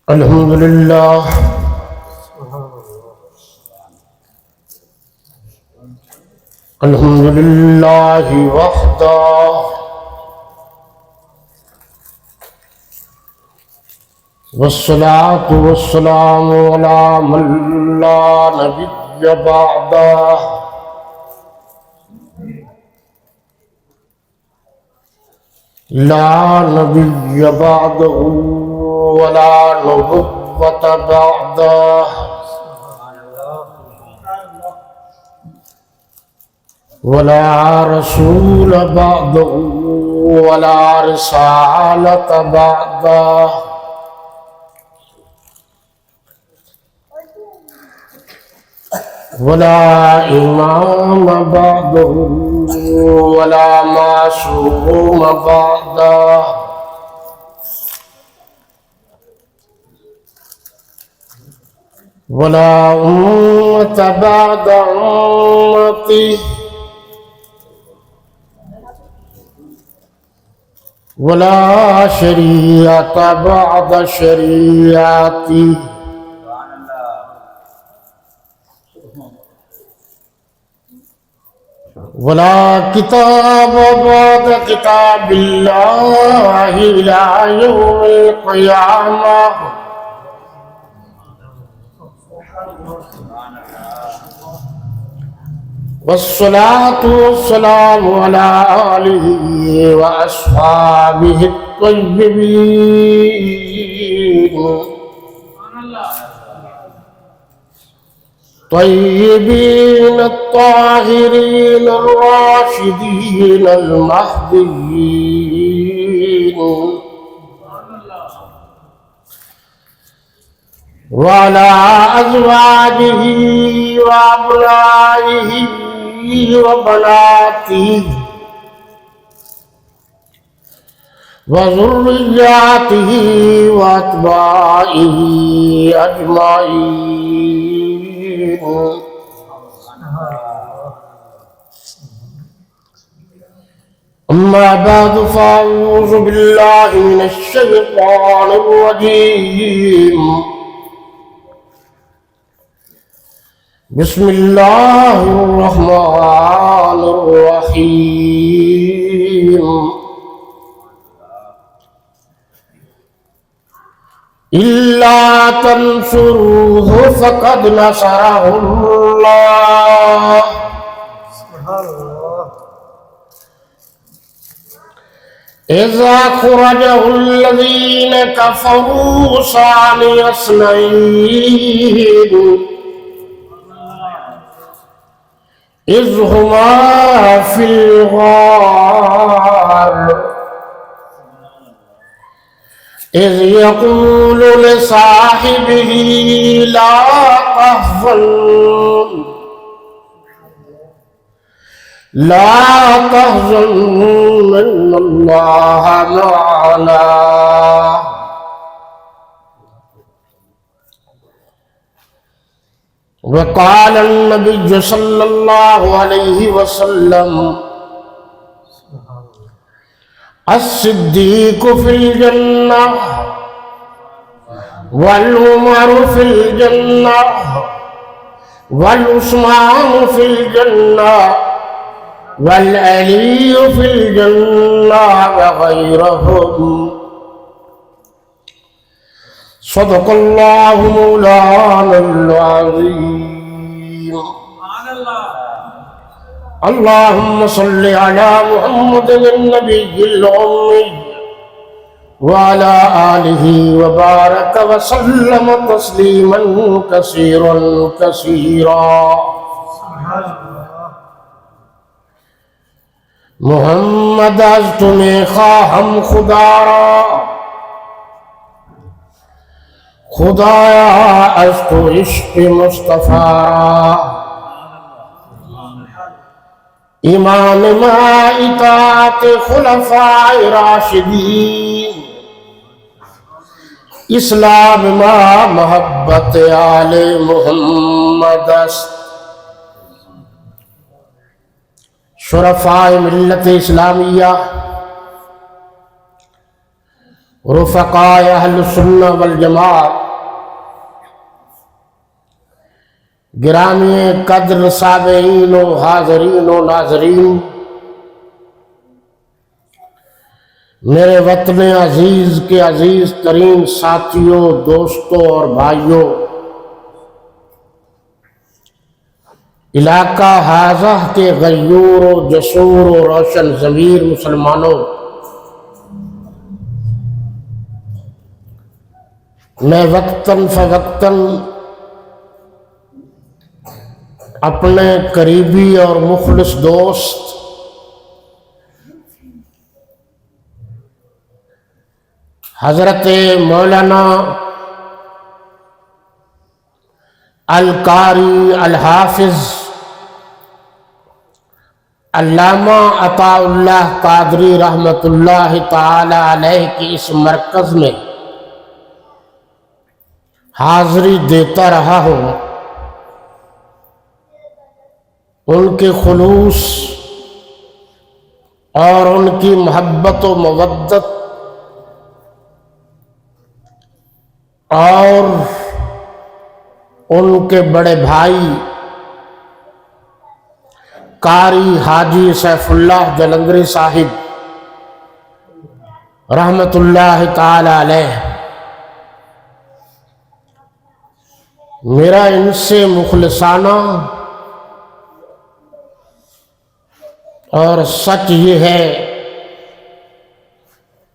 الحمد لله الحمد لله وحده والصلاة والسلام على من لا نبي بعده لا نبي بعده ولا نبوة بعده ولا رسول بعده ولا رسالة بعده ولا إمام بعده ولا معصوم بعده ولا أمة بعد أمتي ولا شريعة بعد شريعتي ولا كتاب بعد كتاب الله إلى يوم القيامة والصلاة والسلام على آله وأصحابه الطيبين طيبين الطاهرين الراشدين المهديين وعلى أزواجه وأبنائه وبناته وذرياته وأتباعه أجمعين أما بعد فأعوذ بالله من الشيطان الرجيم بسم الله الرحمن الرحيم إلا تنصروه فقد نصره الله إذا أخرجه الذين كفروا ثاني اثنين إذ هما في الغار إذ يقول لصاحبه لا تحزن إن الله معنا وقال النبي صلى الله عليه وسلم الصديق في الجنة والعمر في الجنة والعثمان في الجنة والعلي في الجنة وغيرهم صدق الله مولانا العظيم اللهم صل على محمد النبي الأمي وعلى آله وبارك وسلم تسليما كثيرا كثيرا محمد از تمہیں خواہم خدا را خدایا از تو عشق مصطفیٰ ایمان ما اطاعت خلفاء راشدین اسلام ما محبت آل محمد است شرفاء ملت اسلامیہ رفقاء اہل سنہ والجماعت، گرامی قدر سامعین و حاضرین و ناظرین، میرے وطن عزیز کے عزیز ترین ساتھیوں، دوستوں اور بھائیوں، علاقہ حاضہ کے غیور و جسور و روشن ضمیر مسلمانوں، میں وقتاً فوقتاً اپنے قریبی اور مخلص دوست حضرت مولانا القاری الحافظ علامہ عطاء اللہ قادری رحمۃ اللہ تعالی علیہ کی اس مرکز میں حاضری دیتا رہا ہوں، ان کے خلوص اور ان کی محبت و مودت اور ان کے بڑے بھائی قاری حاجی سیف اللہ جلندری صاحب رحمۃ اللہ تعالی علیہ، میرا ان سے مخلصانہ اور سچ یہ ہے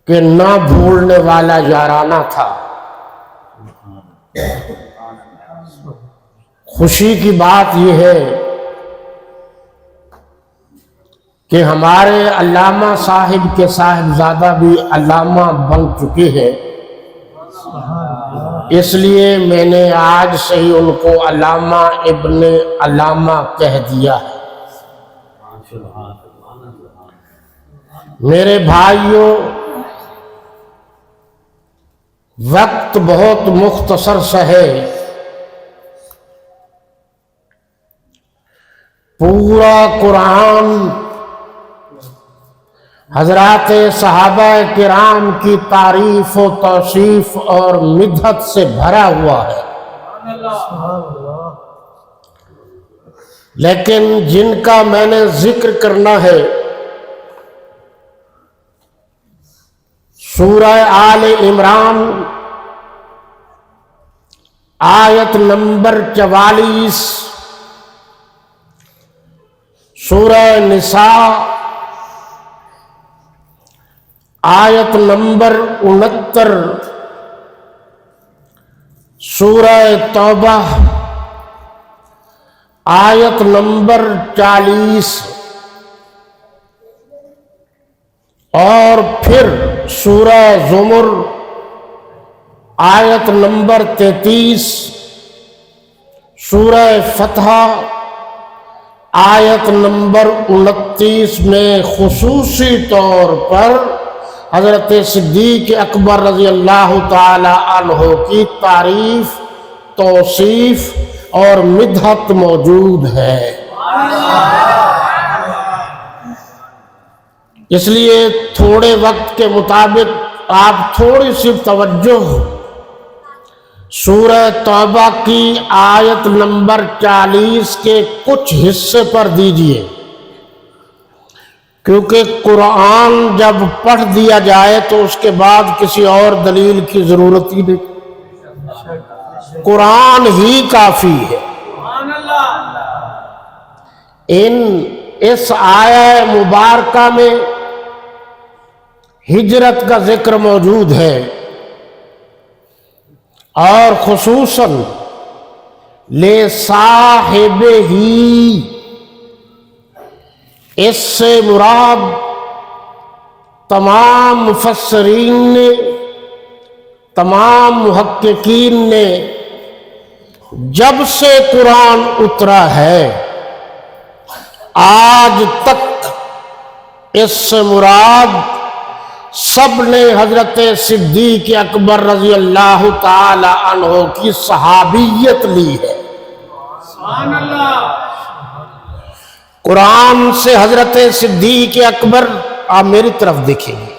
کہ نہ بھولنے والا یارانہ تھا۔ خوشی کی بات یہ ہے کہ ہمارے علامہ صاحب کے صاحبزادہ بھی علامہ بن چکے ہیں، اس لیے میں نے آج سے ہی ان کو علامہ ابن علامہ کہہ دیا ہے۔ میرے بھائیوں، وقت بہت مختصر سا ہے، پورا قرآن حضرات صحابہ کرام کی تعریف و توصیف اور مدحت سے بھرا ہوا ہے، لیکن جن کا میں نے ذکر کرنا ہے سورہ آل عمران آیت نمبر 44، سورہ نساء آیت نمبر 69، سورہ توبہ آیت نمبر 40، اور پھر سورہ زمر آیت نمبر 33، سورہ فتح آیت نمبر 29 میں خصوصی طور پر حضرت صدیق اکبر رضی اللہ تعالی عنہ کی تعریف، توصیف اور مدحت موجود ہے۔ اس لیے تھوڑے وقت کے مطابق آپ تھوڑی سی توجہ سورہ توبہ کی آیت نمبر 40 کے کچھ حصے پر دیجیے، کیونکہ قرآن جب پڑھ دیا جائے تو اس کے بعد کسی اور دلیل کی ضرورت ہی نہیں، قرآن ہی کافی ہے۔ اس آیہ مبارکہ میں ہجرت کا ذکر موجود ہے، اور خصوصاً لے صاحب ہی، اس سے مراد تمام مفسرین نے، تمام محققین نے جب سے قرآن اترا ہے آج تک اس سے مراد سب نے حضرت صدیق اکبر رضی اللہ تعالی عنہ کی صحابیت لی ہے۔ سبحان اللہ۔ قرآن سے حضرت صدیق اکبر، آپ میری طرف دیکھیں گے،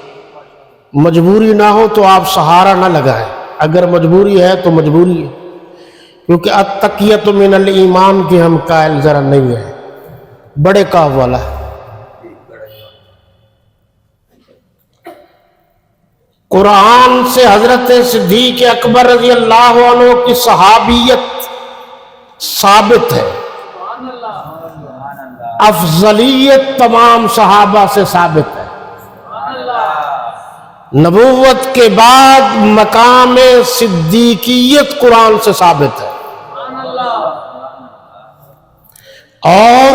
مجبوری نہ ہو تو آپ سہارا نہ لگائیں، اگر مجبوری ہے تو مجبوری ہے، کیونکہ التقیۃ من الایمان کے ہم قائل ذرا نہیں ہیں، بڑے کاف والا ہے۔ قرآن سے حضرت صدیق اکبر رضی اللہ عنہ کی صحابیت ثابت ہے، افضلیت تمام صحابہ سے ثابت ہے، نبوت کے بعد مقام صدیقیت قرآن سے ثابت ہے، اور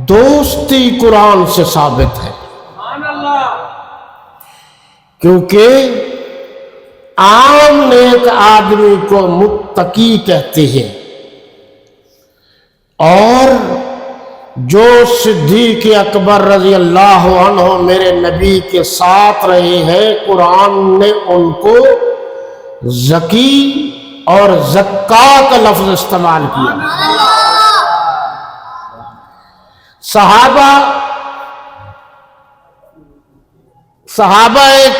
دوستی قرآن سے ثابت ہے، کیونکہ عام نیک آدمی کو متقی کہتے ہیں، اور جو صدیق اکبر رضی اللہ عنہ میرے نبی کے ساتھ رہے ہیں، قرآن نے ان کو زکی اور زکا کا لفظ استعمال کیا۔ صحابہ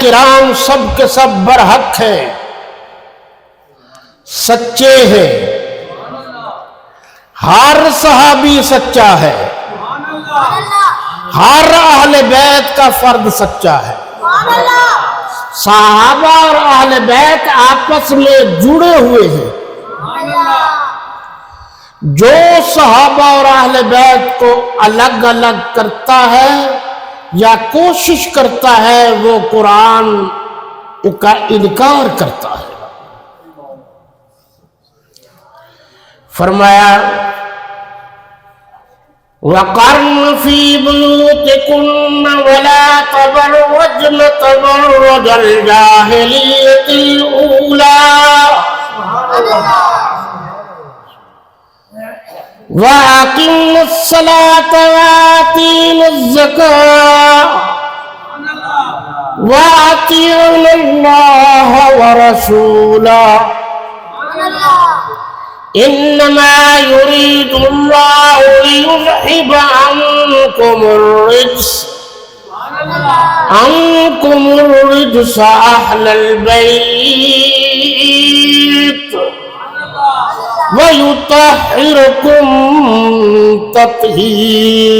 کرام سب کے سب برحق ہیں، سچے ہیں، ہر صحابی سچا ہے، ہر اہل بیت کا فرد سچا ہے، صحابہ اور اہل بیت آپس میں جڑے ہوئے ہیں، جو صحابہ اور اہل بیت کو الگ الگ کرتا ہے یا کوشش کرتا ہے وہ قرآن کا انکار کرتا ہے۔ فرمایا وَقَرْنَ فِي بُيُوتِكُنَّ وَلَا تَبَرَّجْنَ تَبَرُّجَ الْجَاهِلِيَّةِ الْأُولَى وَأَقِمْنَ الصَّلَاةَ وَآتِينَ الزَّكَاةَ وَأَطِيعْنَ اللَّهَ وَرَسُولَهُ إِنَّمَا يُرِيدُ اللَّهُ لِيُذْهِبَ عَنكُمُ الرِّجْسَ أَهْلَ الْبَيْتِ وَيُطَهِّرَكُمْ تَطْهِيرًا۔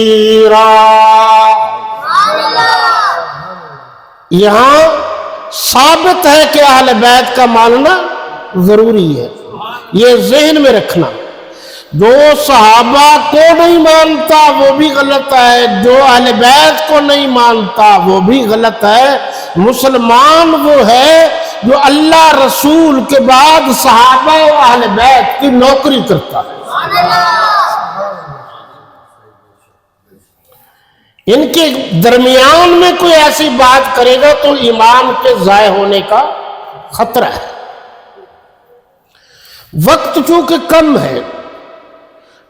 یہاں ثابت ہے کہ اہل بیت کا ماننا ضروری ہے، یہ ذہن میں رکھنا۔ جو صحابہ کو نہیں مانتا وہ بھی غلط ہے، جو اہل بیت کو نہیں مانتا وہ بھی غلط ہے۔ مسلمان وہ ہے جو اللہ رسول کے بعد صحابہ و اہل بیت کی نوکری کرتا ہے، ان کے درمیان میں کوئی ایسی بات کرے گا تو ایمان کے ضائع ہونے کا خطرہ ہے۔ وقت چونکہ کم ہے،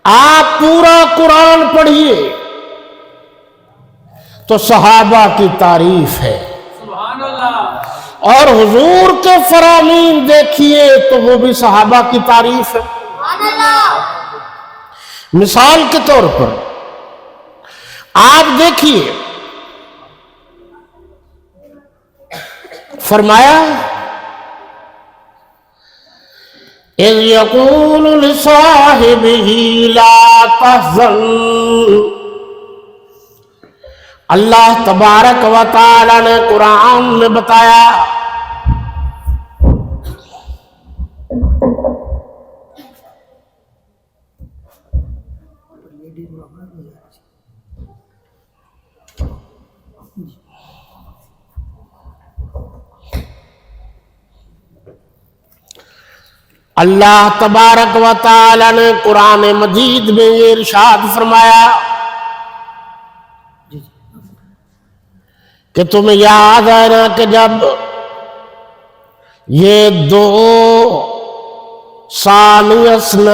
آپ پورا قرآن پڑھیے تو صحابہ کی تعریف ہے، اور حضور کے فرامین دیکھیے تو وہ بھی صحابہ کی تعریف ہے۔ مثال کے طور پر آپ دیکھیے، فرمایا اِذْ يَقُولُ لِصَاحِبِهِ لَا تَحْزَنْ، اللہ تبارک و تعالی نے قرآن میں بتایا اللہ تبارک و تعالی نے قرآن مجید میں یہ ارشاد فرمایا کہ تمہیں یاد ہے نا کہ جب یہ دو ثانی اثنین،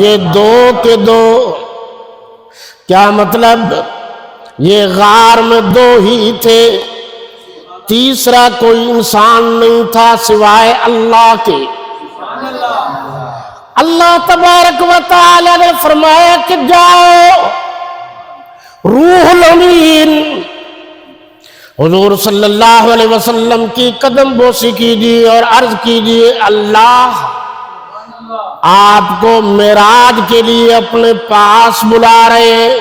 یہ دو کے دو، کیا مطلب؟ یہ غار میں دو ہی تھے، تیسرا کوئی انسان نہیں تھا سوائے اللہ کے۔ اللہ تبارک و تعالی نے فرمایا کہ جاؤ روح الامین حضور صلی اللہ علیہ وسلم کی قدم بوسی کیجیے اور عرض کیجیے اللہ آپ کو معراج کے لیے اپنے پاس بلا رہے ہیں.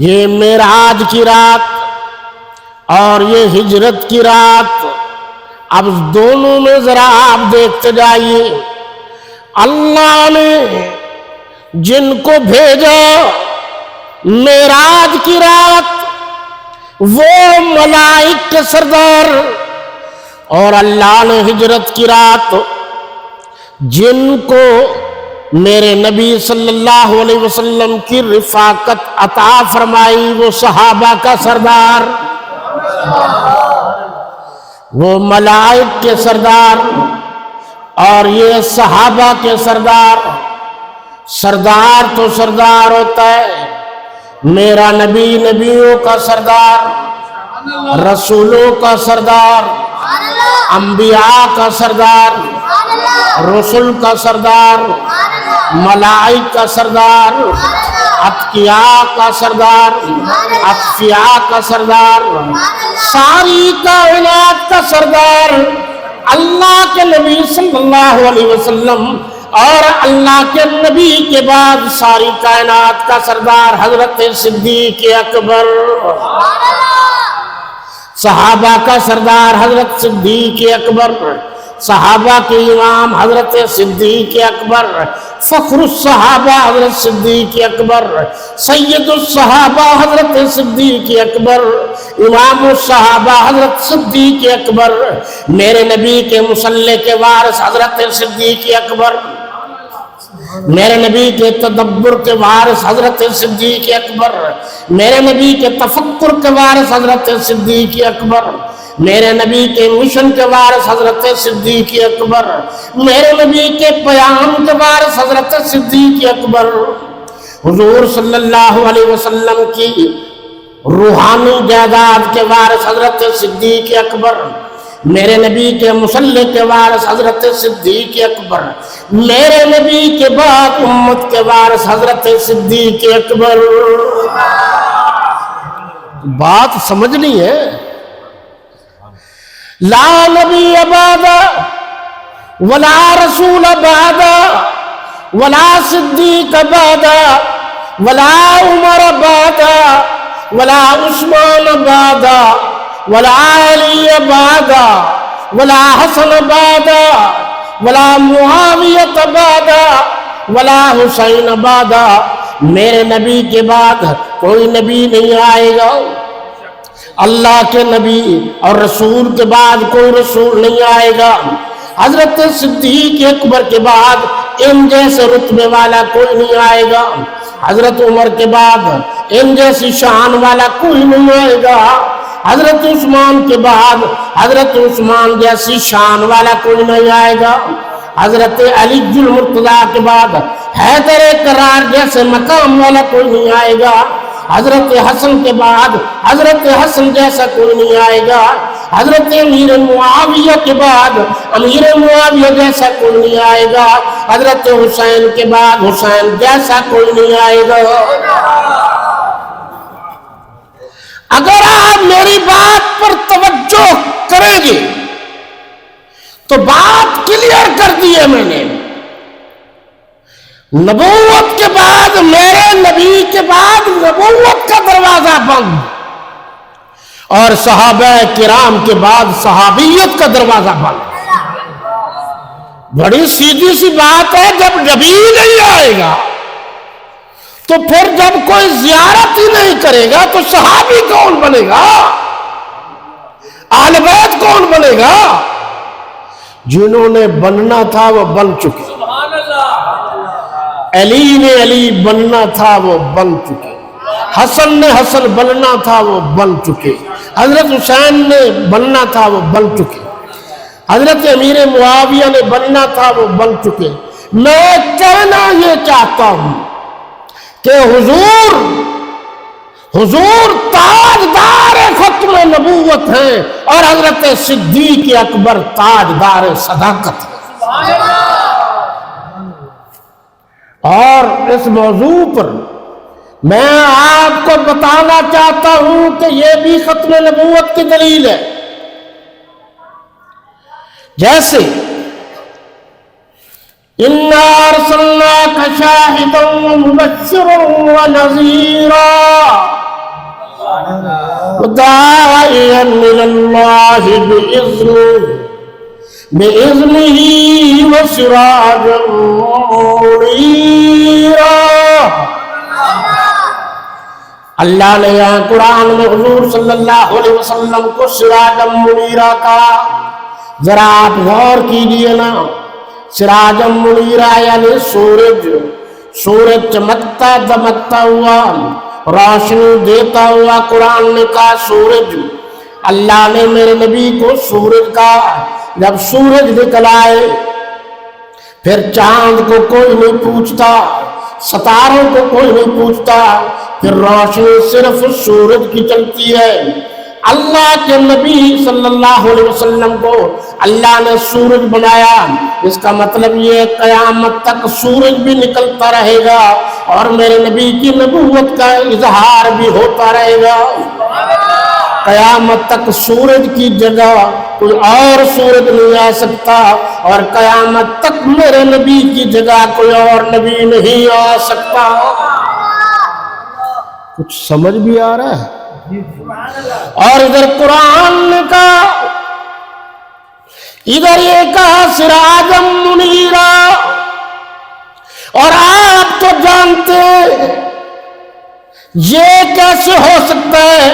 یہ معراج کی رات اور یہ ہجرت کی رات، اب دونوں میں ذرا آپ دیکھتے جائیے. اللہ نے جن کو بھیجا معراج کی رات وہ ملائک کے سردار، اور اللہ نے ہجرت کی رات جن کو میرے نبی صلی اللہ علیہ وسلم کی رفاقت عطا فرمائی وہ صحابہ کا سردار، وہ ملائک کے سردار اور یہ صحابہ کے سردار. سردار تو سردار ہوتا ہے، میرا نبی نبیوں کا سردار، رسولوں کا سردار، انبیاء کا سردار، رسول کا سردار، ملائک کا سردار، اتقیاء کا سردار، اصفیاء کا سردار، ساری کائنات کا سردار اللہ کے نبی صلی اللہ علیہ وسلم، اور اللہ کے نبی کے بعد ساری کائنات کا سردار حضرت صدیق اکبر. صحابہ کا سردار حضرت صدیق اکبر، صحابہ کے امام حضرت صدیق اکبر، فخر الصحابہ حضرت صدیق اکبر، سید الصحابہ حضرت صدیق اکبر، امام الصحابہ حضرت صدیق اکبر، میرے نبی کے مصلی کے وارث حضرت صدیق اکبر، میرے نبی کے تدبر کے وارث حضرت صدیق اکبر، میرے نبی کے تفکر کے وارث حضرت صدیق اکبر، میرے نبی کے مشن کے وارث حضرت صدیق اکبر، میرے نبی کے پیام کے وارث حضرت صدیق اکبر، حضور صلی اللہ علیہ وسلم کی روحانی جائیداد کے وارث حضرت صدیق اکبر، میرے نبی کے مصلی کے وارث حضرت صدیق اکبر، میرے نبی کے بعد امت کے وارث حضرت صدیق اکبر. بات سمجھنی ہے. لا نبی بعدا ولا رسول بعدا ولا صدیق بعدا ولا عمر بعدا ولا عثمان بعدا ولا علی بعدا ولا حسن بعدا ولا معاویہ بعدا ولا حسین بعدا. میرے نبی کے بعد کوئی نبی نہیں آئے گا، اللہ کے نبی اور رسول کے بعد کوئی رسول نہیں آئے گا. حضرت صدیق اکبر کے بعد ان جیسے رتبے والا کوئی نہیں آئے گا، حضرت عمر کے بعد ان جیسی شان والا کوئی نہیں آئے گا، حضرت عثمان کے بعد حضرت عثمان جیسی شان والا کوئی نہیں آئے گا، حضرت علی المرتضیٰ کے بعد حیدر کرار جیسے مقام والا کوئی نہیں آئے گا، حضرت حسن کے بعد حضرت حسن جیسا کوئی نہیں آئے گا، حضرت امیر معاویہ کے بعد امیر معاویہ جیسا کوئی نہیں آئے گا، حضرت حسین کے بعد حسین جیسا کوئی نہیں آئے گا. اگر آپ میری بات پر توجہ کریں گے تو بات کلیئر کر دی ہے میں نے. نبوت کے بعد میرے نبی کے بعد نبوت کا دروازہ بند، اور صحابہ کرام کے بعد صحابیت کا دروازہ بند. بڑی سیدھی سی بات ہے. جب نبی نہیں آئے گا تو پھر جب کوئی زیارت ہی نہیں کرے گا تو صحابی کون بنے گا؟ اہل بیت کون بنے گا؟ جنہوں نے بننا تھا وہ بن چکے. علی نے علی بننا تھا وہ بن چکے، حسن نے حسن بننا تھا وہ بن چکے، حضرت حسین نے بننا تھا وہ بن چکے، حضرت امیر معاویہ نے بننا تھا وہ بن چکے. میں کہنا یہ چاہتا ہوں کہ حضور تاجدار ختم نبوت ہیں اور حضرت صدیق اکبر تاجدار صداقت ہے. اور اس موضوع پر میں آپ کو بتانا چاہتا ہوں کہ یہ بھی ختم نبوت کی دلیل ہے. جیسے اِنَّا أَرْسَلْنَاكَ شَاهِدًا وَمُبَشِّرًا وَنَذِيرًا وَدَاعِيًا إِلَى اللَّهِ بِإِذْنِهِ وَسِرَاجًا مُنِيرًا. اللہ نے یہاں قرآن میں حضور صلی اللہ علیہ وسلم کو سراجا منیرا کہا. ذرا آپ غور کیجئے نا، سراجا منیرا یعنی سورج چمکتا دمکتا ہوا، روشنی دیتا ہوا. قرآن نے کہا سورج. اللہ نے میرے نبی کو سورج کہا. جب سورج نکل آئے پھر چاند کو کوئی نہیں پوچھتا، ستاروں کو کوئی نہیں پوچھتا، پھر روشنی صرف سورج کی چلتی ہے. اللہ کے نبی صلی اللہ علیہ وسلم کو اللہ نے سورج بنایا. اس کا مطلب یہ قیامت تک سورج بھی نکلتا رہے گا اور میرے نبی کی نبوت کا اظہار بھی ہوتا رہے گا. قیامت تک سورج کی جگہ کوئی اور سورج نہیں آ سکتا، اور قیامت تک میرے نبی کی جگہ کوئی اور نبی نہیں آ سکتا. کچھ سمجھ بھی آ رہا ہے؟ اور ادھر قرآن نے کہا، ادھر یہ کہا سراجا منیرا. اور آپ تو جانتے یہ کیسے ہو سکتا ہے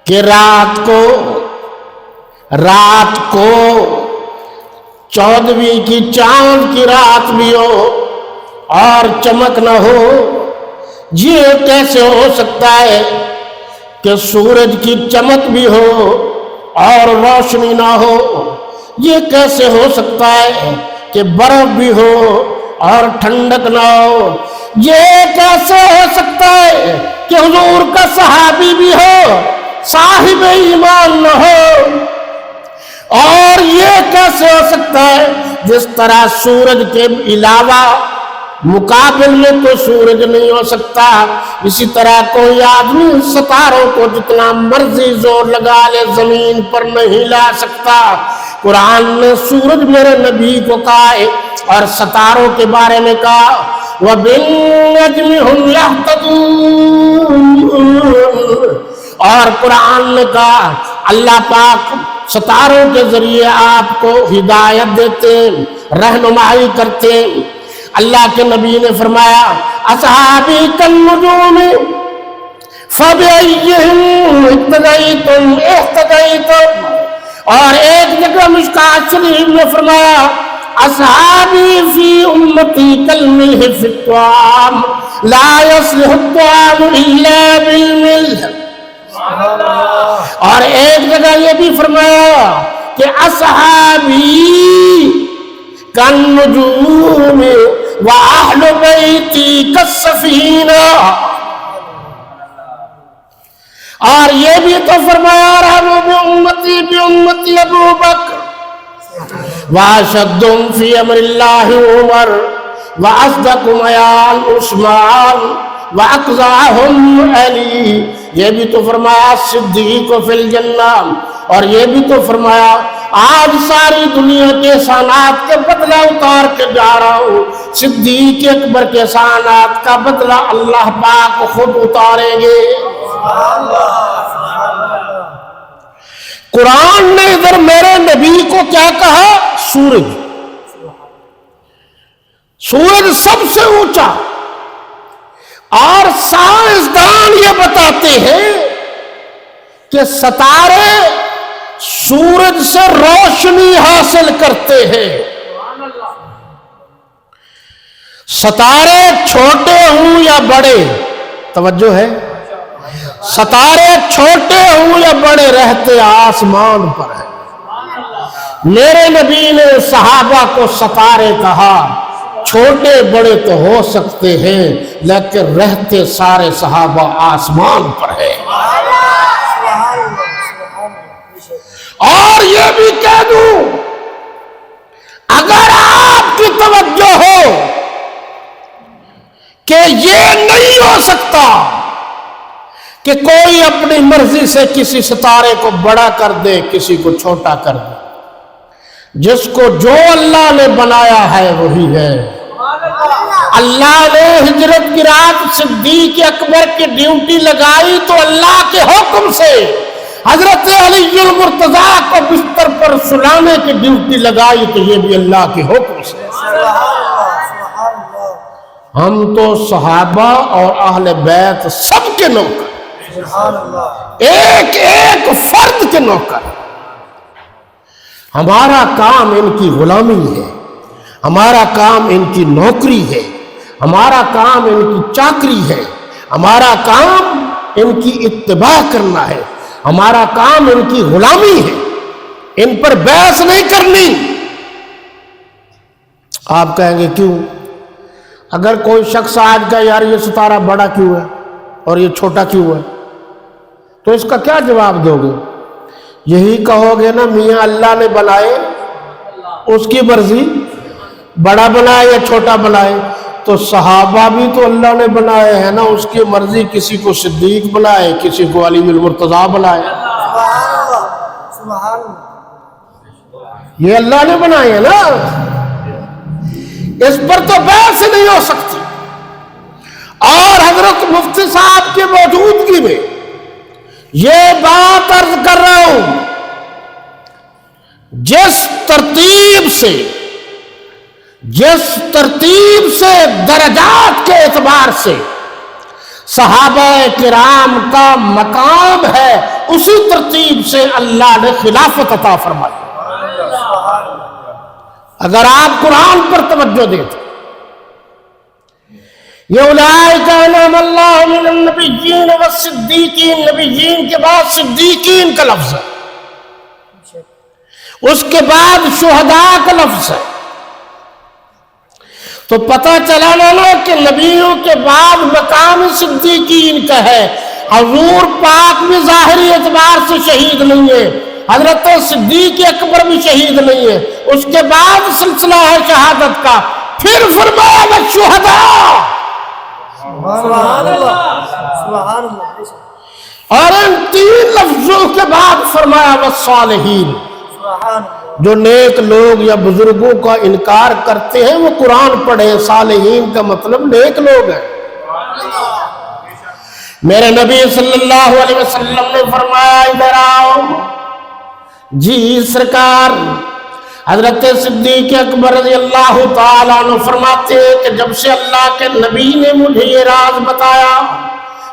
کہ رات کو 14ویں کی چاند کی رات بھی ہو اور چمک نہ ہو؟ یہ کیسے ہو سکتا ہے کہ سورج کی چمک بھی ہو اور روشنی نہ ہو؟ یہ کیسے ہو سکتا ہے کہ برف بھی ہو اور ٹھنڈک نہ ہو؟ یہ کیسے ہو سکتا ہے کہ حضور کا صحابی بھی ہو صاحب ایمان نہ ہو؟ اور یہ کیسے ہو سکتا ہے جس طرح سورج کے علاوہ مقابل میں تو سورج نہیں ہو سکتا، اسی طرح کوئی آدمی ستاروں کو جتنا مرضی زور لگا لے زمین پر نہیں لا سکتا. قرآن نے سورج میرے نبی کو کہا ہے اور ستاروں کے بارے میں کہا وَبِالنَّجْمِ هُمْ يَهْتَدُونَ. اور قرآن نے کہا اللہ پاک ستاروں کے ذریعے آپ کو ہدایت دیتے، رہنمائی کرتے. اللہ کے نبی نے فرمایا اصحابی کالنجوم فبأیہم اقتدیتم اہتدیتم. اور ایک جگہ مشکوٰۃ شریف میں فرمایا اصحابی فی امتی کالملح فی الطعام لا یصلح الطعام الا بالملح. اور ایک جگہ یہ بھی فرمایا کہ اصحابی کالنجوم وَأَهْلُ بَيْتِي كَالسَّفِينَةِ. اور یہ بھی تو فرمایا رحموا بِأُمَّتِي بِأُمَّتِي ابو بکر وَأَشَدُّهُمْ فِي أَمْرِ اللَّهِ عمر وَأَصْدَقُهُمْ عَيَالُ عثمان وَأَقْزَعُهُمْ علی. یہ بھی تو فرمایا صدیق فی الجنہ. اور یہ بھی تو فرمایا آج ساری دنیا کے احسانات کے بدلہ اتار کے جا رہا ہوں، صدیق اکبر کے احسانات کا بدلہ اللہ پاک خود اتاریں گے. قرآن نے ادھر میرے نبی کو کیا کہا؟ سورج سب سے اونچا. اور سائنسدان یہ بتاتے ہیں کہ ستارے سورج سے روشنی حاصل کرتے ہیں. ستارے چھوٹے ہوں یا بڑے، توجہ ہے، ستارے چھوٹے ہوں یا بڑے رہتے آسمان پر ہیں. میرے نبی نے صحابہ کو ستارے کہا. چھوٹے بڑے تو ہو سکتے ہیں لیکن رہتے سارے صحابہ آسمان پر ہیں. اور یہ بھی کہہ دوں اگر آپ کی توجہ ہو کہ کہ یہ نہیں ہو سکتا کہ کوئی اپنی مرضی سے کسی ستارے کو بڑا کر دے، کسی کو چھوٹا کر دے۔ جس کو جو اللہ نے بنایا ہے وہی ہے۔ اللہ نے ہجرت کی رات صدیق اکبر کی ڈیوٹی لگائی تو اللہ کے حکم سے، حضرت علی المرتضیٰ کو بستر پر سلانے کی ڈیوٹی لگائی تو یہ بھی اللہ کے حکم سے۔ ہم تو صحابہ اور اہل بیت سب کے نوکر، ایک ایک فرد کے نوکر۔ ہمارا کام ان کی غلامی ہے، ہمارا کام ان کی نوکری ہے، ہمارا کام ان کی چاکری ہے، ہمارا کام ان کی اتباع کرنا ہے، ہمارا کام ان کی غلامی ہے، ان پر بحث نہیں کرنی۔ آپ کہیں گے کیوں؟ اگر کوئی شخص آج کہے یار یہ ستارہ بڑا کیوں ہے اور یہ چھوٹا کیوں ہے، تو اس کا کیا جواب دو گے؟ یہی کہو گے نا میاں اللہ نے بنائے، اس کی مرضی، بڑا بنائے یا چھوٹا بنائے۔ تو صحابہ بھی تو اللہ نے بنائے ہیں نا، اس کی مرضی، کسی کو صدیق بنائے، کسی کو علی المرتضیٰ بنائے، یہ اللہ نے بنائے ہیں نا، اس پر تو بحث نہیں ہو سکتی۔ اور حضرت مفتی صاحب کی موجودگی میں یہ بات عرض کر رہا ہوں، جس ترتیب سے درجات کے اعتبار سے صحابہ کرام کا مقام ہے، اسی ترتیب سے اللہ نے خلافت عطا فرمائی۔ اگر آپ قرآن پر توجہ دیتے، یہ اولئک انعم اللہ من النبیین والصدیقین، نبیین کے بعد صدیقین کا لفظ ہے، اس کے بعد شہداء کا لفظ ہے۔ تو پتہ چلا نا کہ نبیوں کے بعد مقام صدیقین کا ہے۔ حضور پاک بھی ظاہری اعتبار سے شہید نہیں ہے، حضرت صدیق اکبر بھی شہید نہیں ہے، اس کے بعد سلسلہ ہے شہادت کا۔ پھر فرمایا والشہداء، اور ان تین لفظوں کے بعد فرمایا والصالحین۔ جو نیک لوگ یا بزرگوں کا انکار کرتے ہیں وہ قرآن پڑھیں، صالحین کا مطلب نیک لوگ ہیں۔ میرے نبی صلی اللہ علیہ وسلم نے فرمایا ادھر آؤ جی سرکار۔ حضرت صدیق اکبر رضی اللہ تعالیٰ عنہ فرماتے ہیں کہ جب سے اللہ کے نبی نے مجھے یہ راز بتایا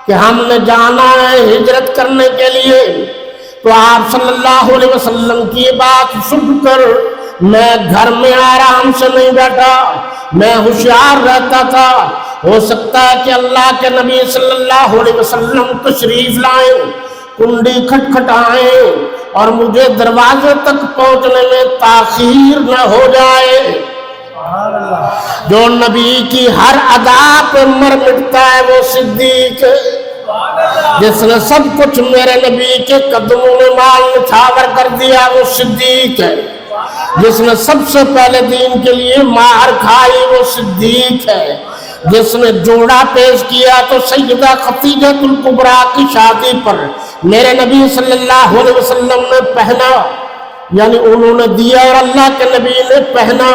کہ ہم نے جانا ہے ہجرت کرنے کے لیے، تو آپ صلی اللہ علیہ وسلم کی یہ بات سن کر میں گھر میں آرام سے نہیں بیٹھا، میں ہوشیار رہتا تھا۔ ہو سکتا ہے کہ اللہ کے نبی صلی اللہ علیہ وسلم تشریف لائیں، کنڈی کھٹکھٹائیں اور مجھے دروازے تک پہنچنے میں تاخیر نہ ہو جائے۔ جو نبی کی ہر ادا پہ مر مٹتا ہے وہ صدیق ہے، جس نے سب کچھ میرے نبی کے قدموں میں مال نچھاور کر دیا وہ صدیق ہے، جس نے سب سے پہلے دین کے لیے مہر کھائی وہ صدیق ہے، جس نے جوڑا پیش کیا تو سیدہ خدیجہ الکبریٰ کی شادی پر میرے نبی صلی اللہ علیہ وسلم نے پہنا، یعنی انہوں نے دیا اور اللہ کے نبی نے پہنا،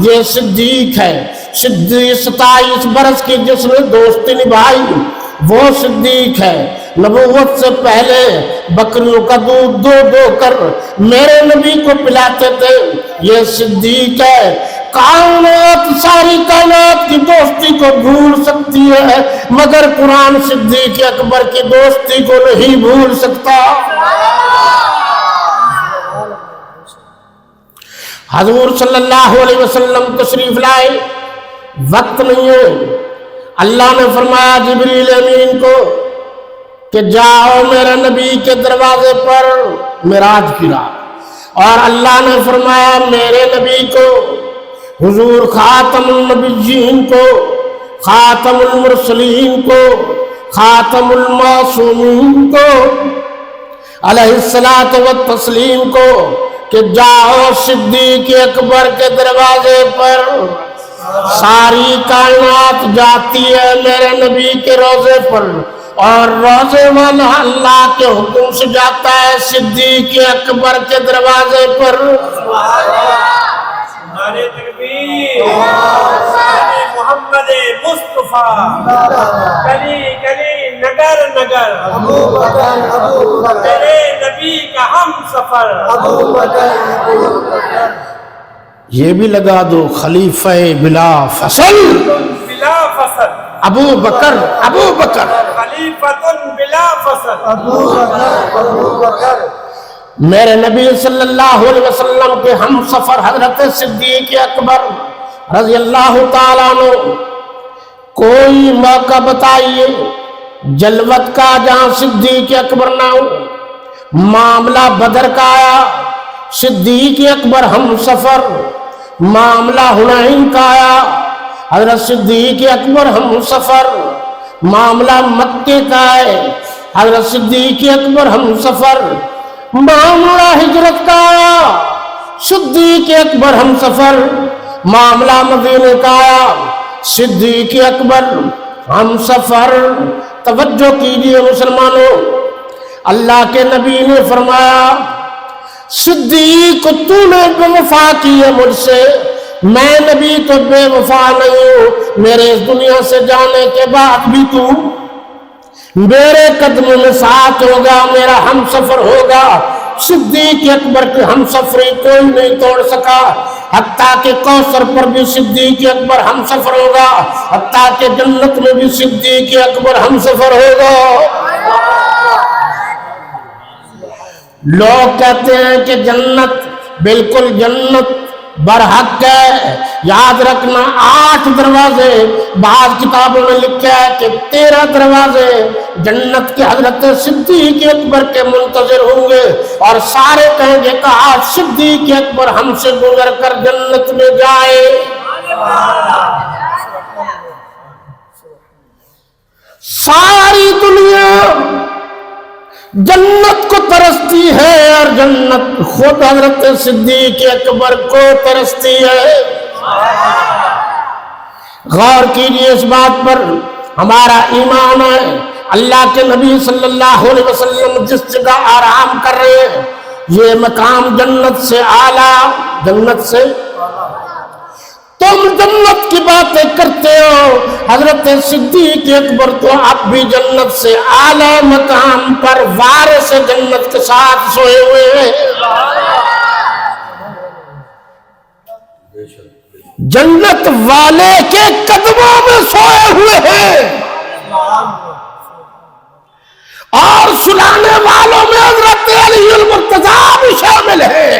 یہ صدیق ہے۔ صدیق 27 برس کی جس نے دوستی نبھائی وہ صدیق ہے۔ نبوت سے پہلے بکریوں کا دودھ دو دو کر میرے نبی کو پلاتے تھے، یہ صدیق ہے۔ کائنات ساری کائنات کی دوستی کو بھول سکتی ہے مگر قرآن صدیق اکبر کی دوستی کو نہیں بھول سکتا۔ حضور صلی اللہ علیہ وسلم تشریف لائے، وقت نہیں ہے، اللہ نے فرمایا جبریل امین کو کہ جاؤ میرے نبی کے دروازے پر معراج کی رات، اور اللہ نے فرمایا میرے نبی کو، حضور خاتم النبیین کو، خاتم المرسلین کو، خاتم المعصومین کو علیہ الصلاۃ والتسلیم کو کہ جاؤ صدیق اکبر کے دروازے پر۔ ساری کائنات جاتی ہے میرے نبی کے روزے پر، اور روزے والا اللہ کے حکم سے جاتا ہے صدیق اکبر کے دروازے پر۔ نعرہ تکبیر، محمد مصطفیٰ، گلی گلی نگر نگر، میرے نبی کا ہم سفر۔ یہ بھی لگا دو خلیفہ بلا فصل، بلا فصل، ابو بکر ابو بکر، خلیفۃ بلا فصل۔ میرے نبی صلی اللہ علیہ وسلم کے ہم سفر حضرت صدیق اکبر رضی اللہ تعالیٰ عنہ، کوئی موقع بتائیے جلوت کا جہاں صدیق اکبر نہ ہو۔ معاملہ بدر کا آیا، صدیق اکبر ہم سفر۔ معاملہ حنین کا آیا، حضرت صدیق اکبر ہم سفر۔ معاملہ مکے کا ہے، حضرت صدیق اکبر ہم سفر۔ معاملہ ہجرت کا آیا، صدیق اکبر ہم سفر۔ معاملہ مدینے کا آیا، صدیق اکبر ہم سفر۔ توجہ کیجئے مسلمانوں، اللہ کے نبی نے فرمایا صدیق تو نے بے وفا کی ہے مجھ سے، میں نبی تو بے وفا نہیں ہوں۔ میرے اس دنیا سے جانے کے بعد بھی تو میرے قدموں میں ساتھ ہوگا، میرا ہم سفر ہوگا۔ صدیق اکبر کے ہم سفری کوئی نہیں توڑ سکا، حتیٰ کہ کوثر پر بھی صدیق اکبر ہم سفر ہوگا، حتیٰ کہ جنت میں بھی صدیق اکبر ہم سفر ہوگا۔ لوگ کہتے ہیں کہ جنت بالکل جنت برحق ہے، یاد رکھنا 8 دروازے، بعض کتابوں میں لکھا ہے کہ 13 دروازے جنت کے حضرت صدیق اکبر کے منتظر ہوں گے، اور سارے کہیں گے کہ آج صدیق اکبر ہم سے گزر کر جنت میں جائے۔ ساری دنیا جنت کو ترستی ہے، اور جنت خود حضرت صدیق اکبر کو ترستی ہے۔ غور کیجئے اس بات پر، ہمارا ایمان ہے اللہ کے نبی صلی اللہ علیہ وسلم جس جگہ آرام کر رہے ہیں یہ مقام جنت سے اعلیٰ، جنت سے تم جنت کی باتیں کرتے ہو، حضرت صدیق اکبر تو اب بھی جنت سے اعلیٰ مقام پر وارث جنت کے ساتھ سوئے ہوئے ہیں۔ جنت والے کے قدموں میں سوئے ہوئے ہیں، اور سلانے والوں میں حضرت علی المرتضیٰ بھی شامل ہے۔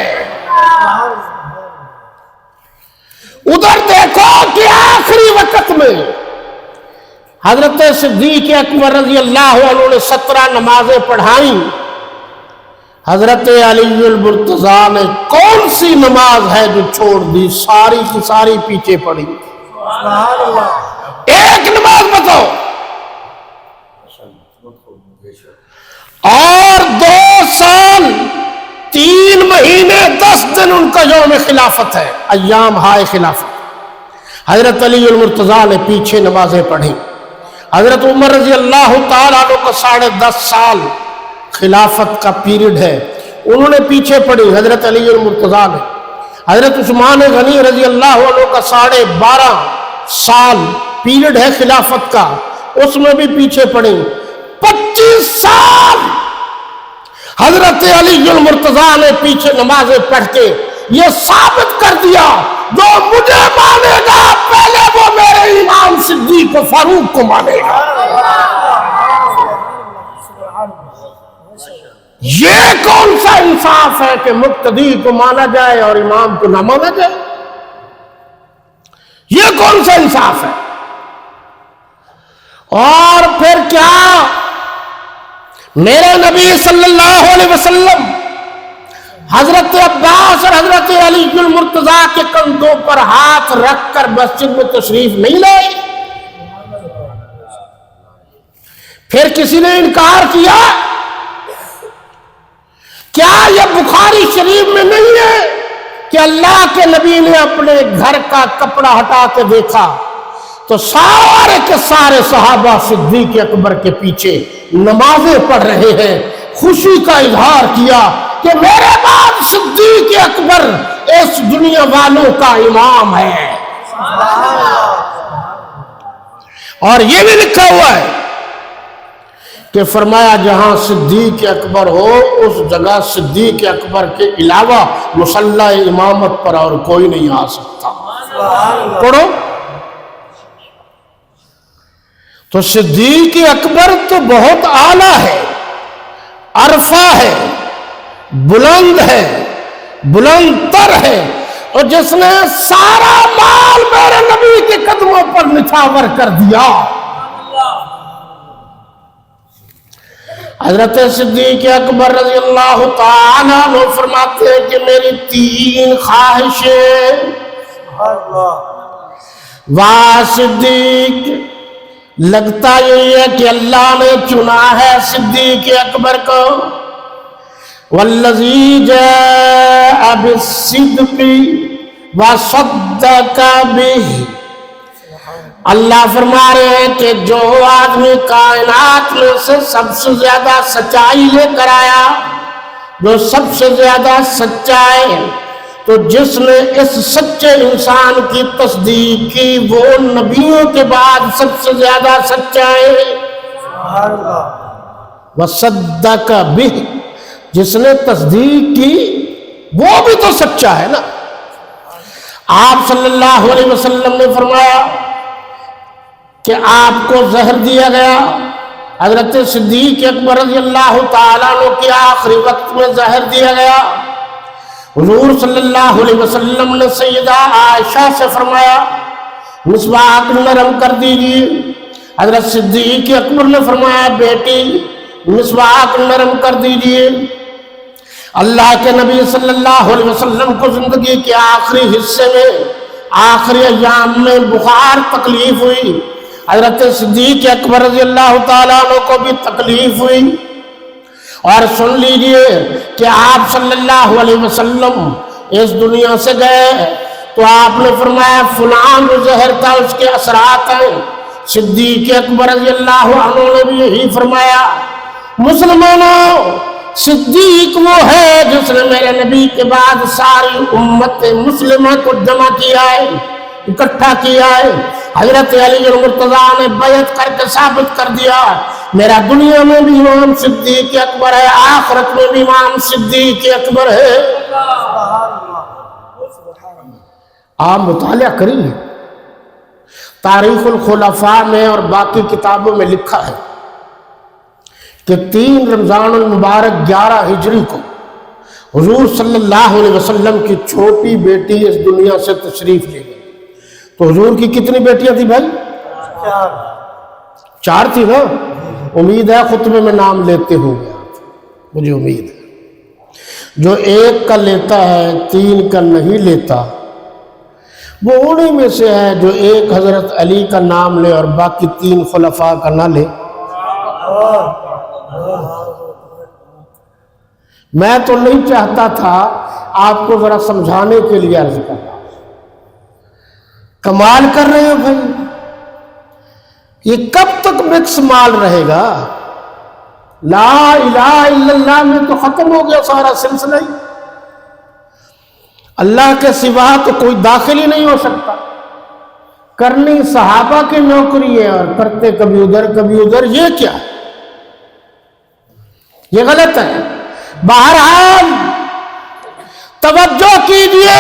ادھر دیکھو کہ آخری وقت میں حضرت صدیق اکبر رضی اللہ عنہ نے 17 نمازیں پڑھائیں، حضرت علی المرتضیٰ نے کون سی نماز ہے جو چھوڑ دی؟ ساری کی ساری پیچھے پڑی۔ ایک نماز بتاؤ، اور 2 سال 3 مہینے 10 دن ان کا یوم خلافت ہے، ایام ہائے خلافت۔ حضرت علی المرتضیٰ نے پیچھے نمازیں پڑھی۔ حضرت عمر رضی اللہ تعالیٰ عنہ کا 10.5 سال خلافت کا پیریڈ ہے، انہوں نے پیچھے پڑھی حضرت علی المرتضیٰ نے۔ حضرت عثمان غنی رضی اللہ عنہ کا 12.5 سال پیریڈ ہے خلافت کا، اس میں بھی پیچھے پڑھی۔ 25 سال حضرت علی المرتضیٰ نے پیچھے نمازیں پڑھ کے یہ ثابت کر دیا جو مجھے مانے گا پہلے وہ میرے امام صدیق فاروق کو مانے گا۔ یہ کون سا انصاف ہے کہ مقتدی کو مانا جائے اور امام کو نہ مانا جائے؟ یہ کون سا انصاف ہے؟ اور پھر کیا میرے نبی صلی اللہ علیہ وسلم حضرت عباس اور حضرت علی المرتضیٰ کے کندھوں پر ہاتھ رکھ کر مسجد میں تشریف نہیں لائے؟ پھر کسی نے انکار کیا؟ کیا یہ بخاری شریف میں نہیں ہے کہ اللہ کے نبی نے اپنے گھر کا کپڑا ہٹا کے دیکھا تو سارے کے سارے صحابہ صدیق اکبر کے پیچھے نمازیں پڑھ رہے ہیں، خوشی کا اظہار کیا کہ میرے بعد صدیق اکبر اس دنیا والوں کا امام ہے۔ اور یہ بھی لکھا ہوا ہے کہ فرمایا جہاں صدیق اکبر ہو اس جگہ صدیق اکبر کے علاوہ مصلی امامت پر اور کوئی نہیں آ سکتا۔ پڑھو تو صدیق اکبر تو بہت اعلیٰ ہے، عرفہ ہے، بلند ہے، بلند تر ہے، اور جس نے سارا مال میرے نبی کے قدموں پر نچھاور کر دیا۔ حضرت صدیق اکبر رضی اللہ تعالیٰ عنہ فرماتے ہیں کہ میری 3 خواہشیں واہ صدیق، لگتا یہی ہے کہ اللہ نے چنا ہے صدیق اکبر کو۔ والذی جاء بالصدق وصدق بہ، اللہ فرما رہے ہیں کہ جو آدمی کائنات میں سے سب سے زیادہ سچائی لے کر آیا، جو سب سے زیادہ سچا ہے، تو جس نے اس سچے انسان کی تصدیق کی وہ نبیوں کے بعد سب سے زیادہ سچا ہے۔ وصدق بہ، جس نے تصدیق کی وہ بھی تو سچا ہے نا۔ آپ صلی اللہ علیہ وسلم نے فرمایا کہ آپ کو زہر دیا گیا، حضرت صدیق اکبر رضی اللہ تعالیٰ عنہ کے آخری وقت میں زہر دیا گیا۔ حضور صلی اللہ علیہ وسلم نے سیدہ عائشہ سے فرمایا مسواک نرم کر دیجیے۔ حضرت صدیق اکبر نے فرمایا بیٹی مسواک نرم کر دیجیے۔ اللہ کے نبی صلی اللہ علیہ وسلم کو زندگی کے آخری حصے میں آخری ایام میں بخار تکلیف ہوئی، حضرت صدیق اکبر رضی اللہ تعالیٰ عنہ کو بھی تکلیف ہوئی۔ اور سن لیجئے کہ آپ صلی اللہ علیہ وسلم اس دنیا سے گئے تو آپ نے فرمایا فلان جو زہر تھا اس کے اثرات ہیں۔ صدیق اکبر رضی اللہ عنہ نے بھی یہی فرمایا۔ مسلمانوں، صدیق وہ ہے جس نے میرے نبی کے بعد ساری امت مسلمہ کو جمع کیا ہے، اکٹھا کیا ہے۔ حضرت علی المرتضیٰ نے بیعت کر کے ثابت کر دیا میرا دنیا میں بھی امام صدیق اکبر ہے، آخرت میں بھی امام صدیق اکبر ہے۔ آپ مطالعہ کریے، تاریخ الخلفاء میں اور باقی کتابوں میں لکھا ہے کہ 3 رمضان المبارک 11 ہجری کو حضور صلی اللہ علیہ وسلم کی چھوٹی بیٹی اس دنیا سے تشریف لے گئی۔ تو حضور کی کتنی بیٹیاں تھی بھائی؟ 4 تھی نا؟ امید ہے خطبے میں نام لیتے ہوں گے آپ، مجھے امید ہے۔ جو 1 کا لیتا ہے 3 کا نہیں لیتا وہ انہی میں سے ہے جو 1 حضرت علی کا نام لے اور باقی 3 خلفاء کا نہ لے۔ میں تو نہیں چاہتا تھا، آپ کو ذرا سمجھانے کے لیے عرض کرنا۔ کمال کر رہے ہو بھائی، یہ کب تک مکس مال رہے گا؟ لا الہ الا اللہ میں تو ختم ہو گیا سارا سلسلہ ہی، اللہ کے سوا تو کوئی داخل ہی نہیں ہو سکتا۔ کرنی صحابہ کی نوکری ہے اور کرتے کبھی ادھر کبھی ادھر، یہ کیا ہے؟ یہ غلط ہے۔ بہرحال توجہ کیجئے،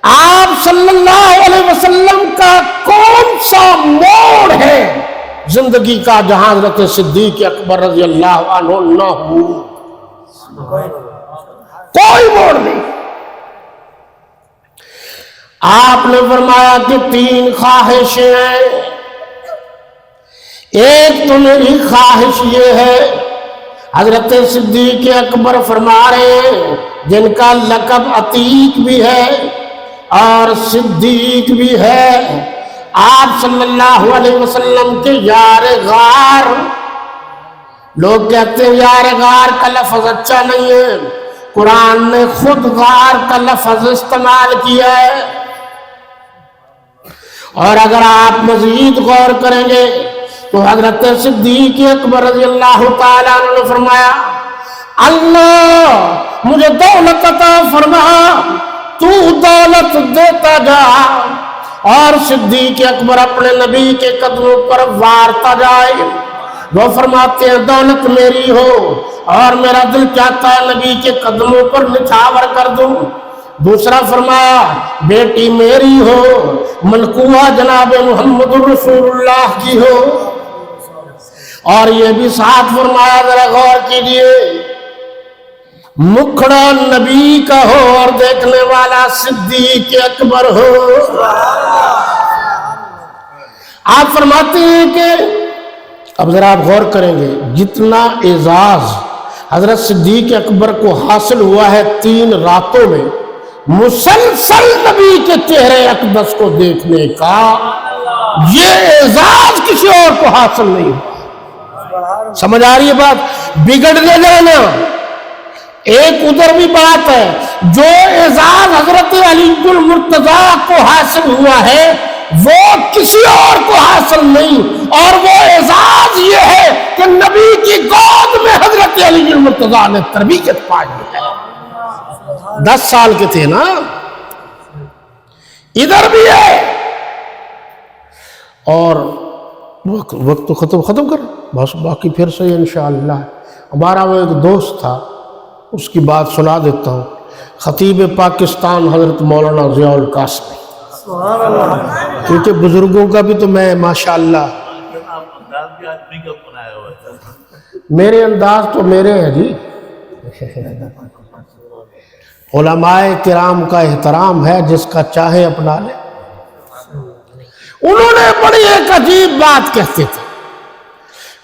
آپ صلی اللہ علیہ وسلم کا کون سا موڑ ہے زندگی کا جہاں حضرت صدیق اکبر رضی اللہ عنہ نہ ہو؟ کوئی موڑ نہیں۔ آپ نے فرمایا کہ 3 خواہشیں ہیں۔ ایک تو میری خواہش یہ ہے، حضرت صدیق اکبر فرما رہے ہیں جن کا لقب عتیق بھی ہے اور صدیق بھی ہے، آپ صلی اللہ علیہ وسلم کے یار غار۔ لوگ کہتے ہیں یار غار کا لفظ اچھا نہیں ہے، قرآن نے خود غار کا لفظ استعمال کیا ہے. اور اگر آپ مزید غور کریں گے تو حضرت صدیق اکبر رضی اللہ تعالیٰ عنہ نے فرمایا اللہ مجھے دولت عطا فرما، تو دولت دیتا جا. اور صدیق اکبر اپنے نبی کے قدموں پر وارتا جائے. وہ فرماتے ہیں دولت میری ہو اور میرا دل چاہتا ہے نبی کے قدموں پر نچھاور کر دوں. دوسرا فرمایا بیٹی میری ہو، منقوہ جناب محمد رسول اللہ کی ہو. اور یہ بھی ساتھ فرمایا ذرا غور کیجئے، مکھڑا نبی کا ہو اور دیکھنے والا صدیق اکبر ہو. آپ فرماتے ہیں کہ اب ذرا آپ غور کریں گے جتنا اعزاز حضرت صدیق اکبر کو حاصل ہوا ہے 3 راتوں میں مسلسل نبی کے چہرے اقدس کو دیکھنے کا، یہ اعزاز کسی اور کو حاصل نہیں ہوا. سمجھ آ رہی ہے بات؟ بگڑنے جانا ایک ادھر بھی بات ہے. جو اعزاز حضرت علی المرتضیٰ کو حاصل ہوا ہے وہ کسی اور کو حاصل نہیں، اور وہ اعزاز یہ ہے کہ نبی کی گود میں حضرت علی المرتضیٰ نے تربیت پائی ہے. 10 سال کے تھے نا. ادھر بھی ہے. اور وقت تو ختم کر بس، باقی پھر سے انشاءاللہ. ہمارا وہ ایک دوست تھا، اس کی بات سنا دیتا ہوں. خطیب پاکستان حضرت مولانا ضیاء القاسمی، کیونکہ بزرگوں کا بھی تو میں ماشاءاللہ میرے انداز تو میرے ہیں جی. علماء کرام کا احترام ہے، جس کا چاہے اپنا لے. انہوں نے بڑی ایک عجیب بات کہتے تھے.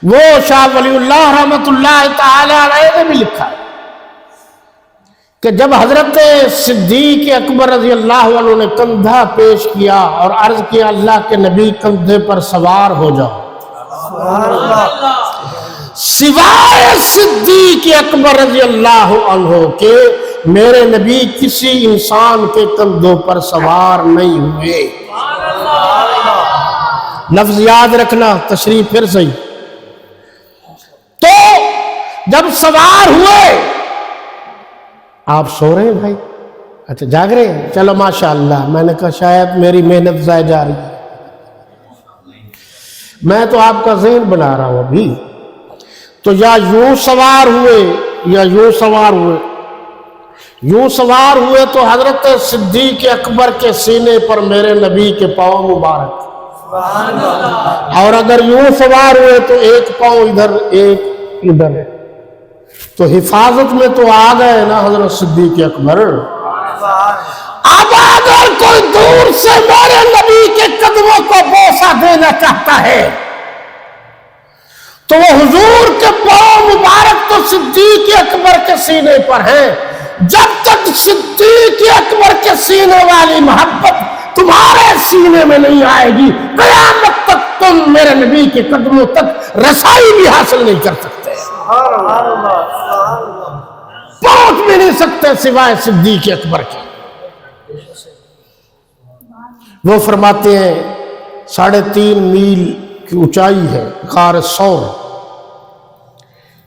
وہ شاہ ولی اللہ رحمت اللہ تعالی علیہ نے بھی لکھا ہے کہ جب حضرت صدیق اکبر رضی اللہ عنہ نے کندھا پیش کیا اور عرض کیا اللہ کے نبی کندھے پر سوار ہو جاؤ، سوائے صدیق اکبر رضی اللہ عنہ کے میرے نبی کسی انسان کے کندھوں پر سوار نہیں ہوئے. لفظ یاد رکھنا، تشریح پھر صحیح. تو جب سوار ہوئے، آپ سو رہے ہیں بھائی؟ اچھا جاگ رہے ہیں؟ چلو ماشاءاللہ. میں نے کہا شاید میری محنت ضائع جا رہی ہے. میں تو آپ کا ذہن بنا رہا ہوں ابھی. تو یا یوں سوار ہوئے یا یوں سوار ہوئے. یوں سوار ہوئے تو حضرت صدیق اکبر کے سینے پر میرے نبی کے پاؤں مبارک، اور اگر یوں سوار ہوئے تو ایک پاؤں ادھر ایک ادھر. تو حفاظت میں تو آ گئے نا حضرت صدیق اکبر. اب اگر کوئی دور سے میرے نبی کے قدموں کو بوسہ دینا چاہتا ہے تو وہ حضور کے پاؤں مبارک تو صدیق اکبر کے سینے پر ہیں. جب تک صدیق اکبر کے سینے والی محبت تمہارے سینے میں نہیں آئے گی، قیامت تک تم میرے نبی کے قدموں تک رسائی بھی حاصل نہیں کر سکتے، پہنچ بھی نہیں سکتے سوائے صدیق اکبر کے. وہ فرماتے ہیں 3.5 میل کی اونچائی ہے غار ثور.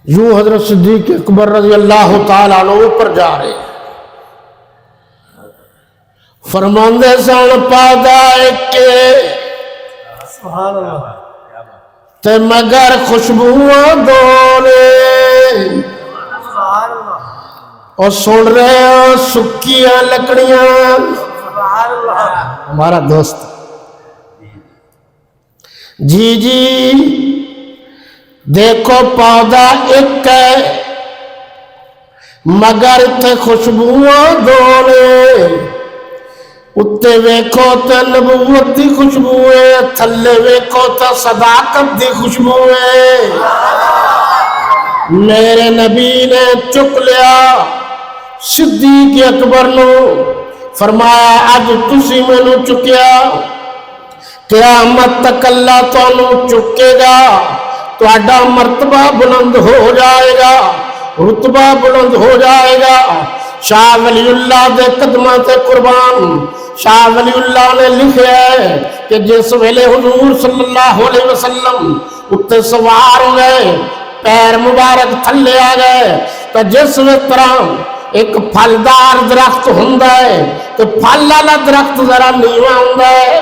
یوں حضرت صدیق اکبر رضی اللہ تعالیٰ عنہ اوپر جا رہے ہیں. فرماندے سن پادا کے تے مگر خوشبوਆਂ دونے، اور سن رہے ہو سکیاں لکڑیاں. ہمارا دوست جی جی دیکھو پودا ایک ہے مگر تے خوشبوਆਂ دونے. اتے ویکھو تے نبوت دی خوشبو ہے، تھلے ویکھو تے صداقت دی خوشبو ہے. میرے نبی نے چک لیا صدیق اکبر نو، فرمایا اج تسی مینوں چکیا، قیامت تک اللہ تانوں چکے گا، تہاڈا مرتبہ بلند ہو جائے گا، رتبہ بلند ہو جائے گا. شاہ ولی اللہ دے قدمہ تے قربان شاہ ولی اللہ نے لکھا ہے کہ جس ویلے حضور صلی اللہ علیہ وسلم اتنے سوار ہو گئے پیر مبارک تھلے آ گئے تو جس طرح ایک پھلدار درخت ہوندا ہے تو پھل والا درخت ذرا نیواں ہوندا ہے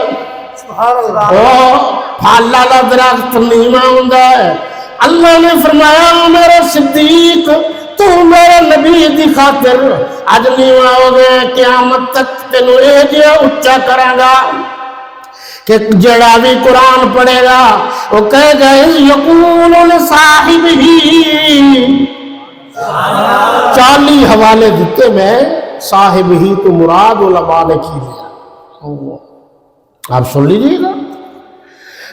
پھل والا درخت نیواں ہوندا ہے اللہ نے فرمایا میرے صدیق تو میرے نبی دی خاطر اج نیواں ہو گئے قیامت تک تینوں اے جیا اونچا کراں گا کہ جڑا بھی قرآن پڑھے گا وہ کہے گا یقول لصاحب ہی 40 حوالے دیتے میں صاحب ہی تو مراد علماء نے کی لیا آپ سن لیجئے گا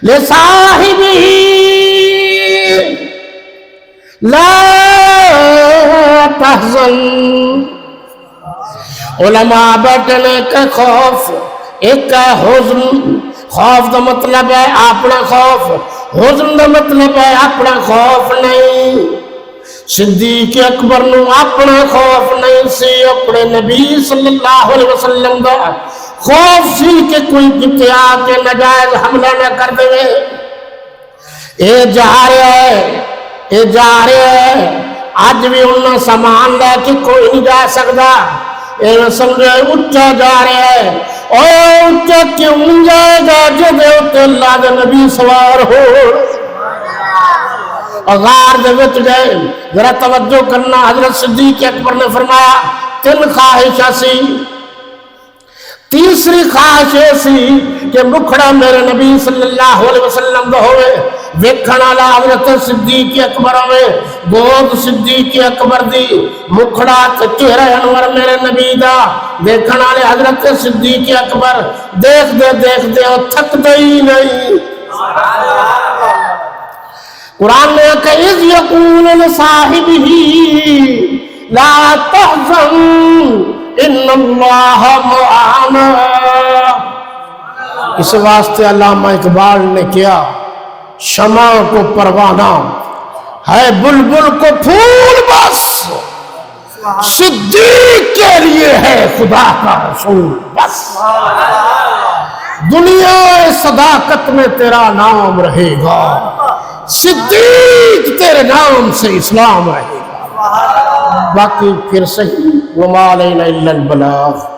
لصاحب ہی لا تحزن علماء بیٹھنے کے خوف ایک ہے حزن خوف دا مطلب ہے اپنا خوف حزن دا مطلب ہے اپنا خوف نہیں صدیق اکبر نو اپنا خوف نہیں سی اپنے نبی صلی اللہ علیہ وسلم دا خوف سی کہ کوئی کتے آ کے ناجائز حملہ نہ کر دے اے جا رہے ہے آج بھی انہاں سامان لے کے کوئی نہیں جا سکتا اے سمجھے اچھا جا رہے ہے اور اچھا کیوں نہیں جائے گا جب اللہ دے نبی سوار ہو غار دے وچ گئے ذرا توجہ کرنا حضرت صدیق اکبر نے فرمایا 3 خواہشاں سی تیسری خواہش سی کہ مکھڑا میرے نبی صلی اللہ علیہ وسلم دا ہوئے ویکھن والا حضرت صدیق اکبر ہوئے گود صدیق اکبر دی مکھڑا تے چہرہ انور میرے نبی دا ویکھن والے حضرت صدیق اکبر دیکھ دے اور تھک دے ہی نہیں قرآن نے کہا اذ یقول لصاحبہ لا تحزن ان اللہ معنا اس واسطے علامہ اقبال نے کیا شمع کو پروانہ ہے بلبل کو پھول بس صدیق کے لیے ہے خدا کا رسول بس دنیا صداقت میں تیرا نام رہے گا صدیق تیرے نام سے اسلام رہے گا باقی پھر صحیح وما علینا الا البلاغ